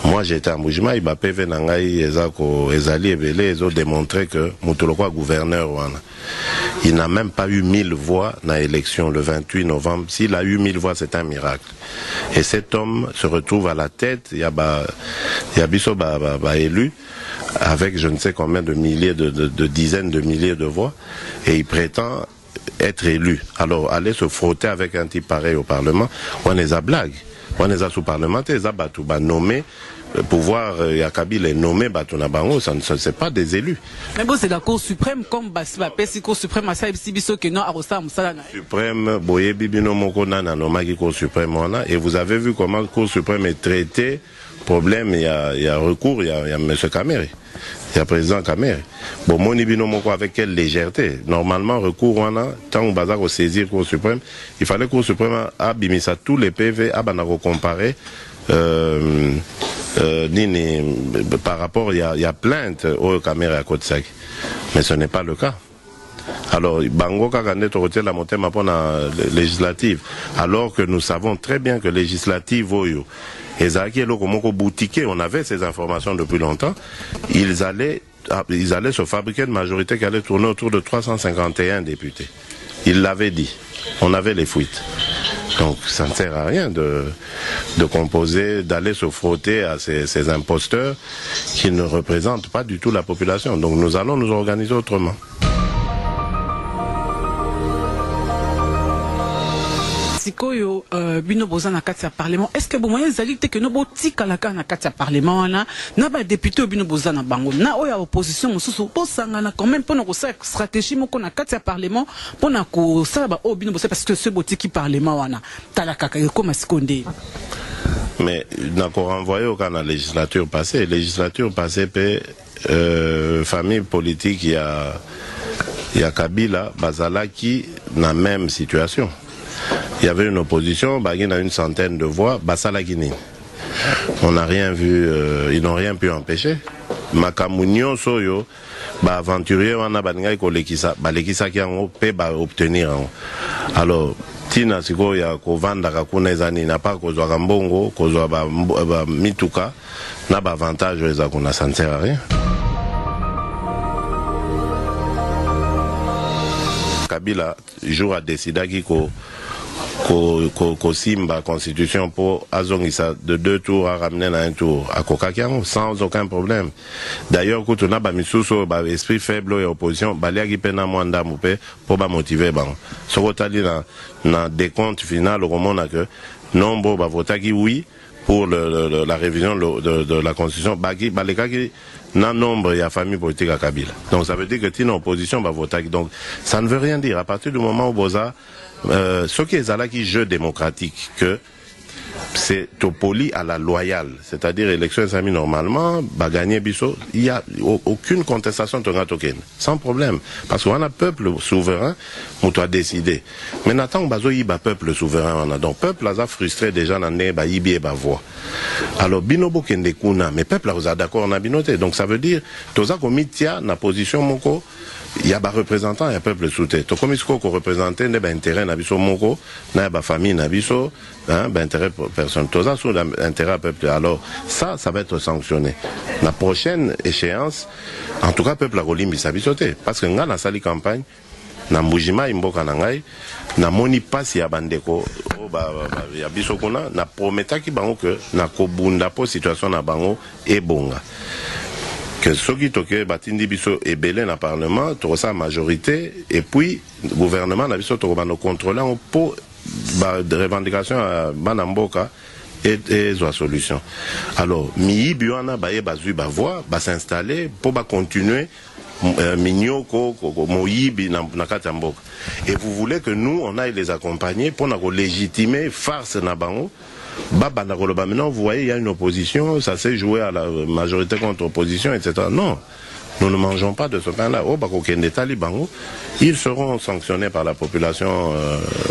Moi j'étais à Mbujimai, ba PV nangai ezali ebele ezo démontré que mutolokwa gouverneur wana. Il n'a même pas eu 1000 voix dans l'élection le 28 novembre. S'il a eu 1000 voix, c'est un miracle. Et cet homme se retrouve à la tête, il y a biso élu avec je ne sais combien de milliers, de dizaines de milliers de voix, et il prétend être élu. Alors aller se frotter avec un type pareil au Parlement, on est à blague. On est à sous-parlementaire, on est nommé. Le pouvoir, Kabila est nommé, ce n'est pas des élus. Mais bon, c'est la Cour suprême, comme la Cour suprême, Suprême, Boye Bibino Mokona, Nanomaki Cour suprême, et vous avez vu comment la Cour suprême est traitée. Problème, il y a recours, il y a M. Kamere. Il y a président Kamere. Bon, mon Ibino Moko avec quelle légèreté. Normalement, recours, on a, tant on bazar au saisir Cour suprême, il fallait que Cour suprême a bimisa tous les PV, a banako comparer, par rapport, il y a plainte au Kamere à Côte-Sec. Mais ce n'est pas le cas. Alors, Bango Kagane Toroté la montée ma législative. Alors que nous savons très bien que législative, et Zaki et Lokomoko boutiqué, on avait ces informations depuis longtemps, ils allaient se fabriquer une majorité qui allait tourner autour de 351 députés. Ils l'avaient dit. On avait les fuites. Donc ça ne sert à rien de composer, d'aller se frotter à ces imposteurs qui ne représentent pas du tout la population. Donc nous allons nous organiser autrement. Sikoyo bino boza na kati ya parlement, est-ce que bon moyen zali te que no botika la na kati ya parlement na ba député bino boza na bango na oya opposition mususu posanga na quand même pour na ko sa stratégie moko na kati ya parlement pour na ko sala ba o bino boza parce que ce botiki parlement wana talaka ka ko masikonde. Mais na ko renvoyer au kana législature passée pe famille politique il y a Kabila Bazalaki na même situation. Il y avait une opposition, il a une centaine de voix, Bassalagini. On n'a rien vu, ils n'ont rien pu empêcher. Makamunyo Soyo, aventurier, on a lekisa qui ont obtenir. Alors, Tina Siko ya kovanda kakuna ezani na pas kozwa kambongo, kozwa mituka, na avantage ezakuna, ça ne sert à rien. Kabila jour a décidé qu'il Simba constitution pour azongisa de 2 tours à ramener à 1 tour à Kokakiango sans aucun problème. D'ailleurs quand on a misuso esprit faible et opposition baliaki pena mwanda moupe pour motiver bango. Sokotali na décompte final au moment que nombre votaki oui pour la révision de la constitution balekaki na nombre il y a famille politique à Kabila. Donc ça veut dire que tu es en opposition votaki. Donc ça ne veut rien dire à partir du moment où Boza ce qui est là qui jeu démocratique que c'est topoli à la loyale, c'est-à-dire élection sami normalement gagner biso, il y a aucune contestation de token sans problème parce qu'on a peuple souverain on doit décider. Mais natang bazo yiba peuple souverain on a donc peuple a frustré déjà nan ba yibi e ba voix. Alors binobo kende kuna mais peuple a d'accord na binoté donc ça veut dire toza komitia na position moko il y a des représentants, il y a peuple soutenu. Donc comme il faut qu'on représente des intérêts nabiso moko, na ba famille nabiso, intérêt personne. Tout ça sur l'intérêt peuple. Alors ça va être sanctionné. La prochaine échéance, en tout cas peuple a rolimbi sabisoté, parce que nga na sali campagne, na Mbujima imboka nangai, na moni passe ya bandeko, ya biso kuna, na prometa ki bango que na kobunda po situation na bango e bonga. Que ceux qui toquent batindi biso et belé na parlement, tu sa majorité et puis le gouvernement na biso to ba no contrôler pour de revendication à Banamboka et la solution. Alors, mi biwana ba bazui ba voix, ba s'installer pour ba continuer mignoko moyibi na katamboka. Et vous voulez que nous on aille les accompagner pour nous légitimer farce na bango. Maintenant, vous voyez, il y a une opposition, ça s'est joué à la majorité contre opposition, etc. Non, nous ne mangeons pas de ce pain-là. Ils seront sanctionnés par la population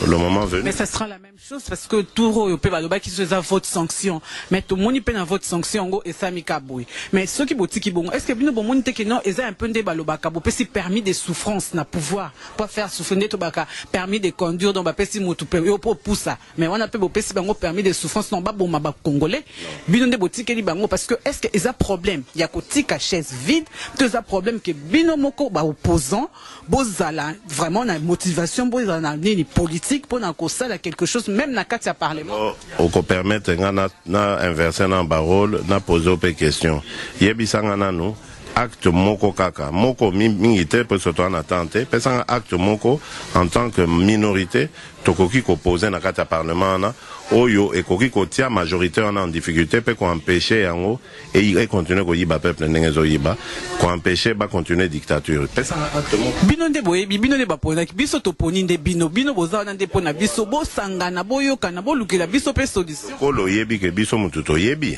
le moment venu. Mais ça sera la même chose parce que tout le pays qui se vote sanction. Mais tout le monde peut avoir vote sanction et ça mikaboui. Mais ceux qui botti qui bon, est-ce que bien bon monde que non, ils ont un peu de balobaka, pour si permis de souffrance na pouvoir, pas faire souffrir tout baka, permis de conduire dans ba pesi motu pe pour ça. Mais on a peu pesi bango permis de souffrance non ba bon ma congolais. Bien de botti qui bango parce que est-ce que ils ont problème, il y a kotika chaise vide, tous a problème que binomoko ba opposant, bozala vraiment na motivation bozala ni politique pour na ko ça quelque chose même na katia parlement. On peut permettre na inverser na parole, na poser des questions. Yebisanga na nous acte moko kaka moko mingité peut surtout en attente pesanga acte moko en tant que minorité tokoki ko poser na kata parlement na oyo ekoki ko tia majorité en difficulté peut ko empêcher yango et il continue ko yiba peuple ndengezo yiba ko empêcher ba continuer dictature pesanga acte moko bino nde boye bino ne ba pona biso to poni nde bino boza na nde pona biso bo sangana boyoka na bo lukela biso pe solution ko lo yebi ke biso mutu to yebi.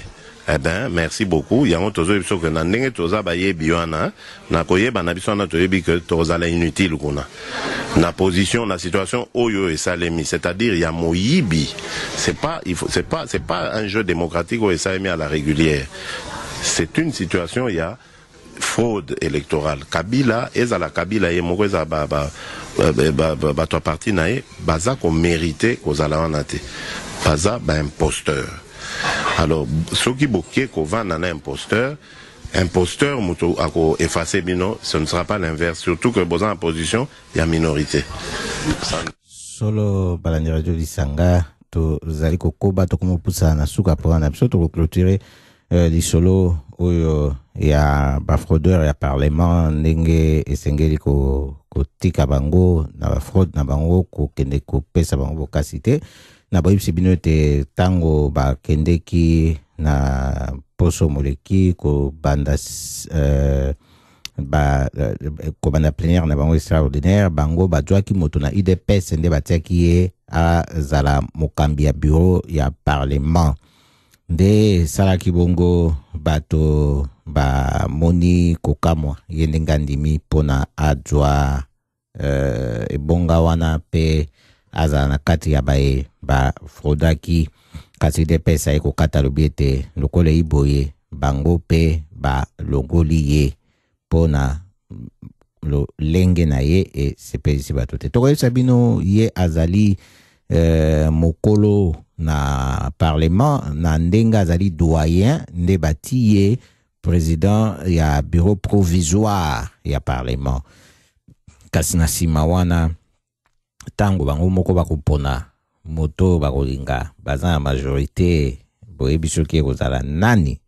Eh ben, merci beaucoup. Yango tozo biso que na ndenge toza ba yebi wana na koyeba na biso na toyebi que toza la inutile kuna. Na position, na situation oyo et salemi, c'est-à-dire il y a moyibi. C'est pas un jeu démocratique où ça est mis à la régulière. C'est une situation il y a fraude électorale. Kabila ezala Kabila ye moko eza ba to parti nae baza ko mériter kozala wana te. Baza ba imposteur. Alors, ce qui est qu'on va dans un imposteur, muto ako effacer bino, ce ne sera pas l'inverse. Surtout que besoin en position, il y a minorité. Solo balandi radio lisanga to zali kokoba to komo pusa na suka pour na biso to clôturer li solo oyo ya ba fraudeur ya parlement ndenge esengeli ko tika bango na ba fraude na bango ko kende ko pesa bango bokasite. Na boyibisi bino te tango ba kendeki na poso moleki ko banda ko banda plénière na bango extraordinaire bango badwaki moto na IDPS nde batiaki ye a zala mokambi ya bureau ya parlement nde salaki bongo bato ba moni kokamwa ye nde ngandimi pona adwa ebonga wana pe aza na kati ya bae ba fraudaki kasi de pesa eko kata lobiete lokole iboye bango pe ba longoli ye pona lo lenge na ye e sepesi batote toko sabino ye azali mokolo na parlement na ndenga azali doyen nde bati ye président ya bureau provisoire ya parlement kasi na sima wana tango bango moko bakopona moto bakolinga baza na majorité boyebi soki ekozala nani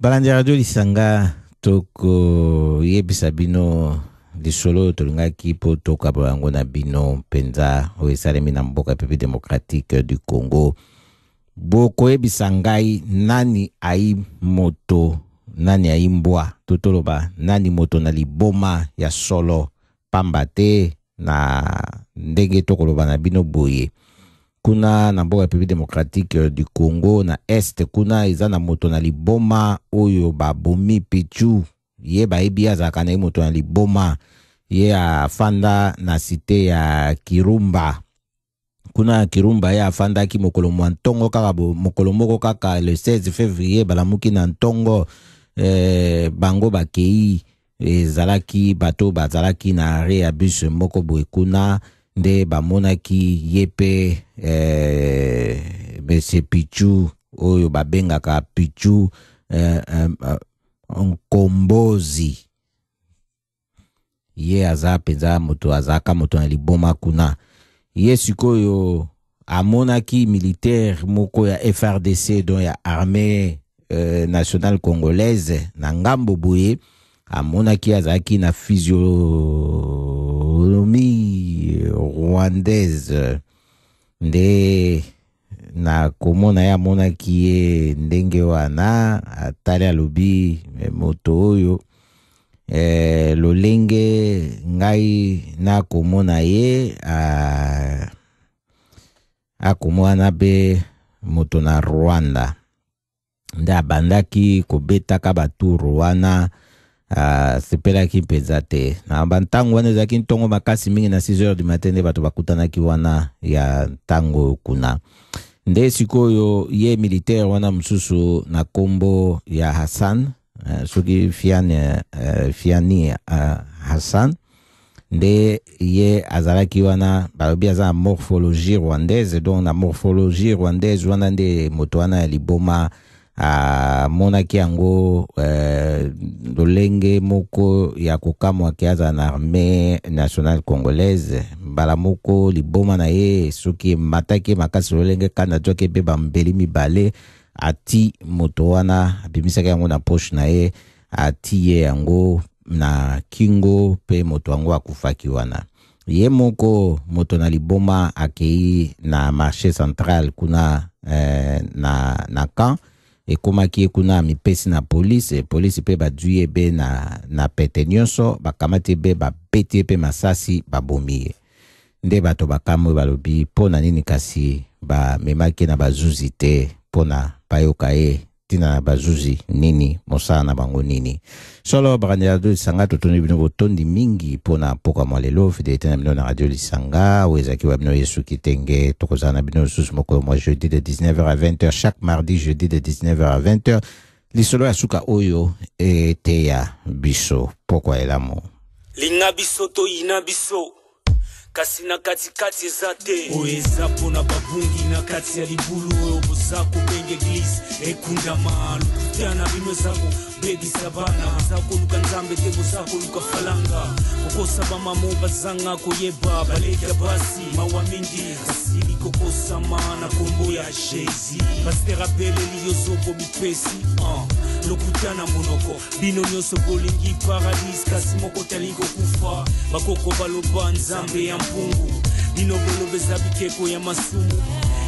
balandi radio lisanga toko yebisa bino lisolo tolingaki po tokabola yango na bino mpenza oyo esalemi na mboka République démocratique du Congo bokoyebisa ngai nani ayi moto nani ayi mbwa totoloba nani moto na liboma ya solo pamba te na ndenge tokoloba na bino boye kuna na mboka République démocratique du Congo na est kuna eza na moto na liboma oyo babomi Pichu ye bayebi azalaka na moto na liboma ye afanda na cité ya Kirumba kuna Kirumba ye afandaki mokolo mwa ntongo kaka mokolo moko kaka le 16 février balamuki na ntongo bango bakei ezalaki bato bazalaki na arrêt ya bus moko boye kuna nde bamonaki ye pe Monsieur Pichu oyo babengaka Pichu Nkombozi ye aza penza moto azaka moto na liboma kuna ye sikoyo amonaki militaire moko ya FRDC don ya armée nationale congolaise na ngambo boye amonaki azaki na physionomie rwandaise nde na komona ya mona kie ndenge wana atali alobi moto oyo lolenge ngai na komona ye akomwana be moto na Rwanda nde abandaki kobetaka baturu wana sepelaki mpenza te na bantango wana ezalaki ntongo makasi mingi na 6h du matin nde bato bakutanaki wana ya ntango kuna nde sikoyo ye militaire wana mosusu na kombo ya Hassan soki Fiani Hassan nde ye azalaki wana balobi aza na morphologie rwandaise donc na morphologie rwandaise wana nde moto wana ya liboma monaki yango lolenge moko ya kokamwaki aza na armée nationale congolaise mbala moko liboma na ye soki mataki makasi lolenge kana joke be bambeli mibale ati moto wana abimisaki yango na poche na ye ati ye yango na kingo pe moto yango akufaki wana ye moko moto na liboma akei na marché central kuna na camp ekomaki kuna mipesi na police pe badui be na pete nyonso bakamati be babeti pe masasi babomi nde bato bakamwe balobi pona nini kasi bamemaki na bazuzi te pona bayoka ye tina na bazuzi nini mosala na bango nini solo bakandela do lisanga totoni bino botondi mingi pona poka mwa lelo fidelité na bino na radio lisanga wezaki wa bino yesu kitenge tokozala na bino susu moko mwa jeudi de 19h à 20h chaque mardi jeudi de 19h à 20h lisolo ya suka oyo eteya biso pokwa elamo linga biso to ina biso kasi na katikati ezate oeza pona babungi na kati ya libulu oyo bozako benge eglise ekundama lukutana bino ezako bedisa bana zako luka nzambe te bozako luka falanga kokosa bamamo bazanga koyeba baleka basi mawa mingi asili kokosama na kombo ya Jésus basterapeleli yozoko bipesi lokutana monoko bino nyonso bolingi paradis kasi moko talingo kufa bakoko baloba nzambe ya mpungu bino bolobeza bikeko ya masumu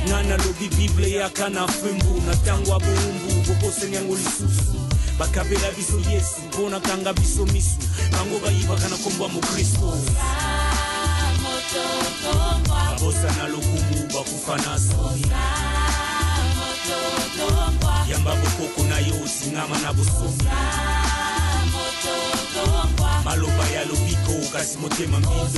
ngana lobi bible ya kana fembu na tango abumbu bokose nyango lisusu bakabela biso yesu mpona kanga biso misu bango bayibaka na kombo mo Kristo babosa na lokumu bakufa na soni yamba bokoko na yo singama na bosomi maloba ya lobiko kasi motema mbindo